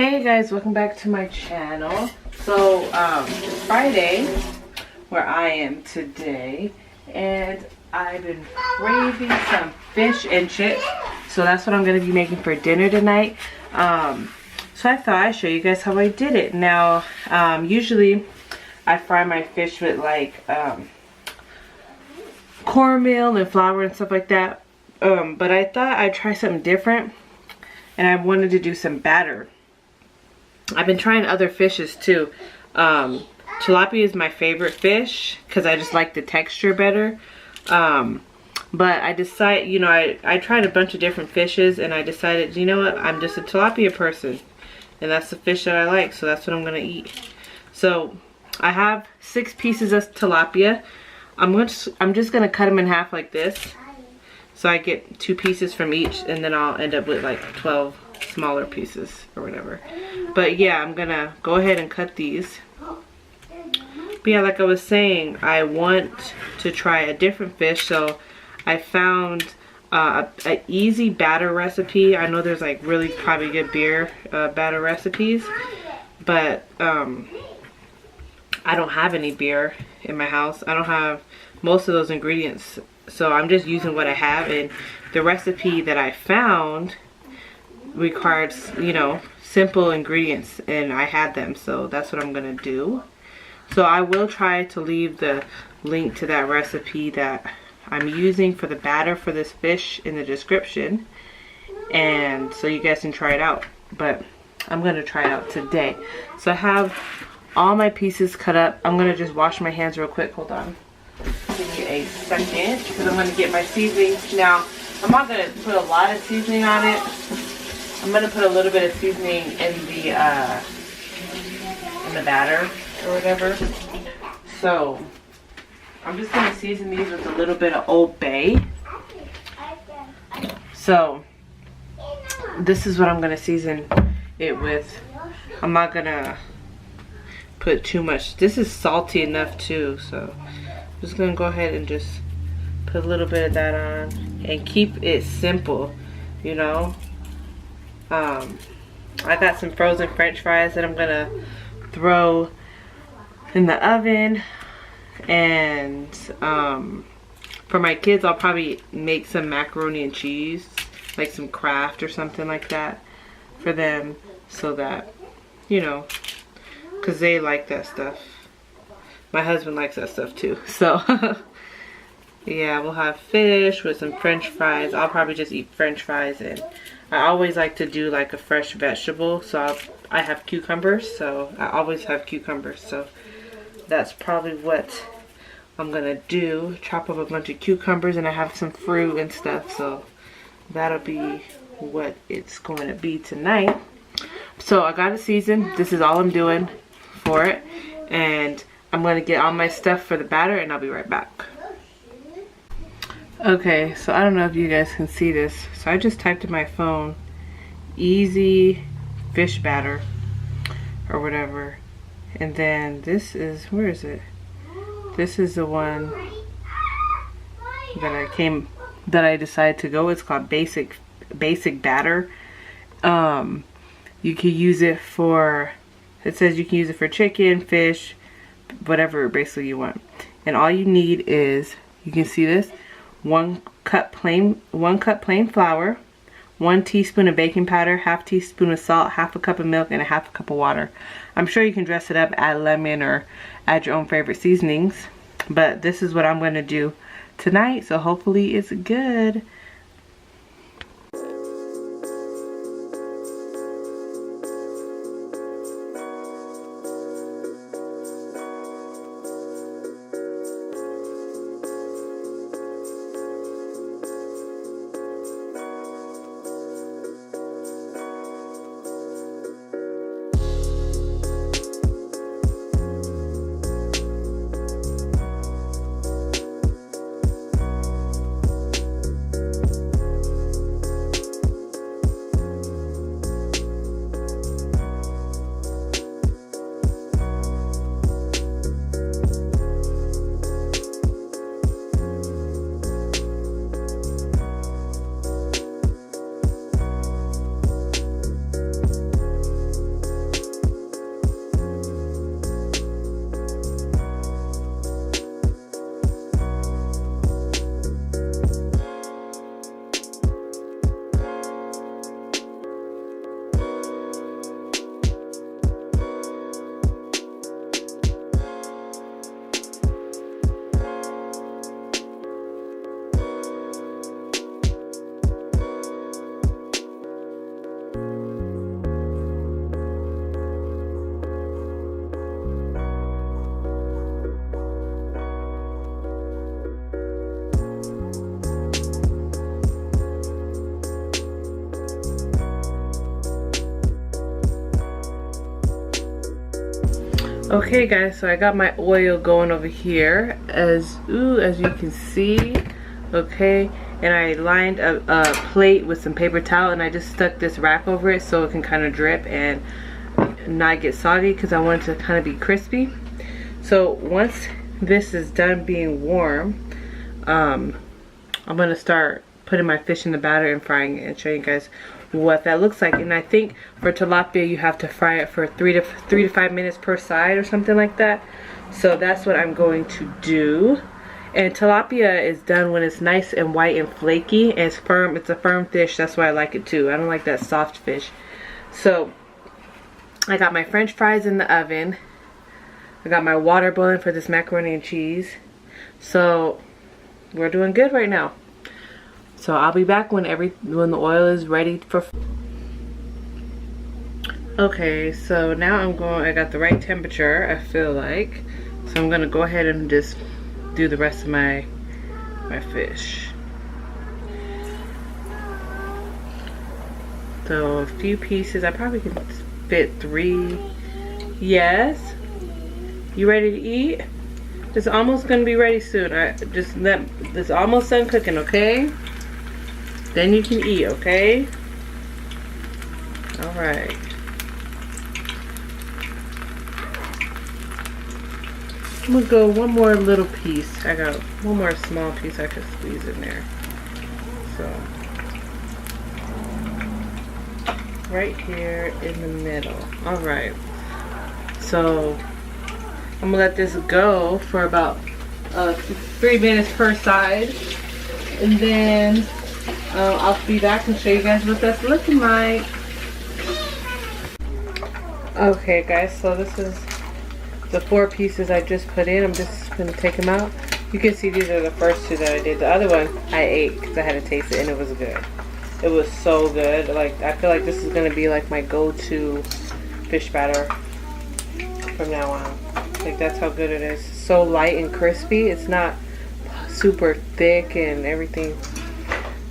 Hey guys, welcome back to my channel. So it's Friday where I am today, and I've been craving some fish and chips, so that's what I'm going to be making for dinner tonight. So I thought I'd show you guys how I did it. Now usually I fry my fish with like cornmeal and flour and stuff like that, but I thought I'd try something different, and I wanted to do some batter. I've been trying other fishes too. Tilapia is my favorite fish because I just like the texture better. But I decided, you know, I tried a bunch of different fishes, and I decided, you know what, I'm just a tilapia person, and that's the fish that I like, so that's what I'm gonna eat. So I have 6 pieces of tilapia. I'm just gonna cut them in half like this, so I get 2 pieces from each, and then I'll end up with like 12 smaller pieces or whatever. But yeah, I'm gonna go ahead and cut these. But yeah, like I was saying, I want to try a different fish, so I found an easy batter recipe. I know there's like really probably good beer batter recipes, but I don't have any beer in my house. I don't have most of those ingredients, so I'm just using what I have, and the recipe that I found requires, you know, simple ingredients, and I had them, so that's what I'm gonna do. So I will try to leave the link to that recipe that I'm using for the batter for this fish in the description, and so you guys can try it out. But I'm gonna try it out today. So I have all my pieces cut up. I'm gonna just wash my hands real quick. Hold on, give me a second, because I'm gonna get my seasoning. Now I'm not gonna put a lot of seasoning on it. I'm gonna put a little bit of seasoning in the batter or whatever. So I'm just gonna season these with a little bit of Old Bay. So this is what I'm gonna season it with. I'm not gonna put too much. This is salty enough too, so I'm just gonna go ahead and just put a little bit of that on and keep it simple, you know. I got some frozen French fries that I'm gonna throw in the oven, and for my kids I'll probably make some macaroni and cheese, like some Kraft or something like that for them, so that, you know, because they like that stuff. My husband likes that stuff too, so yeah, we'll have fish with some French fries. I'll probably just eat French fries, and I always like to do like a fresh vegetable, so I have cucumbers, so I always have cucumbers, so that's probably what I'm gonna do. Chop up a bunch of cucumbers, and I have some fruit and stuff, so that'll be what it's going to be tonight. So I got it seasoned. This is all I'm doing for it, and I'm gonna get all my stuff for the batter, and I'll be right back. Okay, so I don't know if you guys can see this. So I just typed in my phone, easy fish batter or whatever. And then this is, where is it? This is the one that I decided to go. It's called basic batter. You can use it for, it says you can use it for chicken, fish, whatever basically you want. And all you need is, you can see this, 1 cup plain flour, 1 teaspoon of baking powder, 1/2 teaspoon of salt, 1/2 cup of milk, and 1/2 cup of water. I'm sure you can dress it up, add lemon, or add your own favorite seasonings, but this is what I'm going to do tonight, so hopefully it's good. Okay guys, so I got my oil going over here as you can see. Okay, and I lined a plate with some paper towel, and I just stuck this rack over it so it can kind of drip and not get soggy, because I want it to kind of be crispy. So once this is done being warm, I'm gonna start putting my fish in the batter and frying it and show you guys what that looks like. And I think for tilapia you have to fry it for 3 to 5 minutes per side or something like that. So that's what I'm going to do. And tilapia is done when it's nice and white and flaky and it's firm. It's a firm fish, that's why I like it too. I don't like that soft fish. So I got my french fries in the oven. I got my water boiling for this macaroni and cheese. So we're doing good right now. So I'll be back when the oil is ready for. Okay, so now I got the right temperature, I feel like. So I'm gonna go ahead and just do the rest of my fish. So a few pieces, I probably can fit 3. Yes. You ready to eat? It's almost gonna be ready soon. It's almost done cooking, okay? Then you can eat, okay? All right. I'm gonna go one more little piece. I got one more small piece I could squeeze in there. So, right here in the middle. All right. So, I'm gonna let this go for about 3 minutes per side. And then I'll be back and show you guys what that's looking like. Okay guys, so this is the 4 pieces I just put in. I'm just gonna take them out. You can see these are the first 2 that I did. The other one I ate because I had to taste it and it was good. It was so good. Like, I feel like this is gonna be like my go-to fish batter from now on. Like, that's how good it is. So light and crispy. It's not super thick and everything.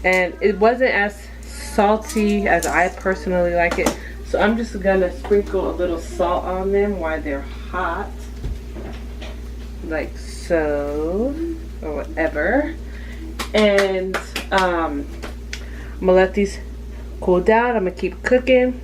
And it wasn't as salty as I personally like it. So I'm just gonna sprinkle a little salt on them while they're hot. Like so, or whatever. And I'm gonna let these cool down. I'm gonna keep cooking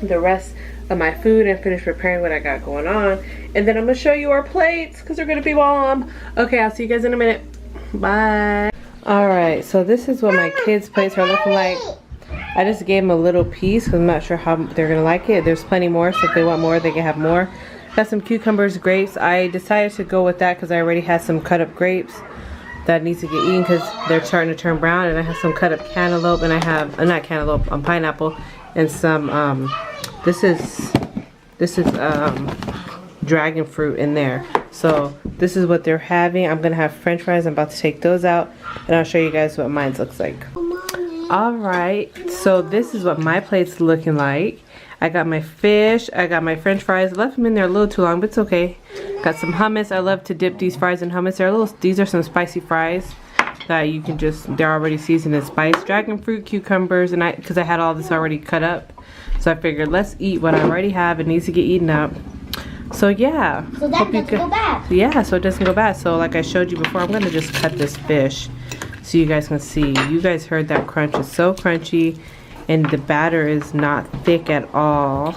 the rest of my food and finish preparing what I got going on. And then I'm gonna show you our plates because they're gonna be bomb. Okay, I'll see you guys in a minute. Bye. Alright, so this is what my kids' plates are looking like. I just gave them a little piece because I'm not sure how they're going to like it. There's plenty more, so if they want more, they can have more. Got some cucumbers, grapes. I decided to go with that because I already had some cut up grapes that needs to get eaten because they're starting to turn brown. And I have some cut up cantaloupe, and I have, not cantaloupe, pineapple, and some, this is dragon fruit in there. So this is what they're having. I'm gonna have french fries. I'm about to take those out and I'll show you guys what mine looks like. Alright, so this is what my plate's looking like. I got my fish, I got my french fries. I left them in there a little too long, but it's okay. Got some hummus. I love to dip these fries in hummus. These are some spicy fries that you can they're already seasoned in spice. Dragon fruit, cucumbers, and because I had all this already cut up. So I figured let's eat what I already have. It needs to get eaten up. So yeah. So that doesn't go bad. Yeah, so it doesn't go bad. So like I showed you before, I'm gonna just cut this fish so you guys can see. You guys heard that crunch. It's so crunchy and the batter is not thick at all.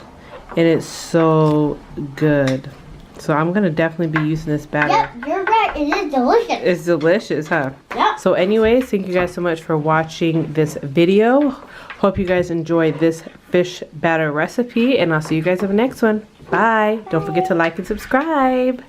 And it's so good. So I'm gonna definitely be using this batter. Yep, you're right. It is delicious. It's delicious, huh? Yep. So anyways, thank you guys so much for watching this video. Hope you guys enjoyed this fish batter recipe, and I'll see you guys in the next one. Bye. Don't forget to like and subscribe.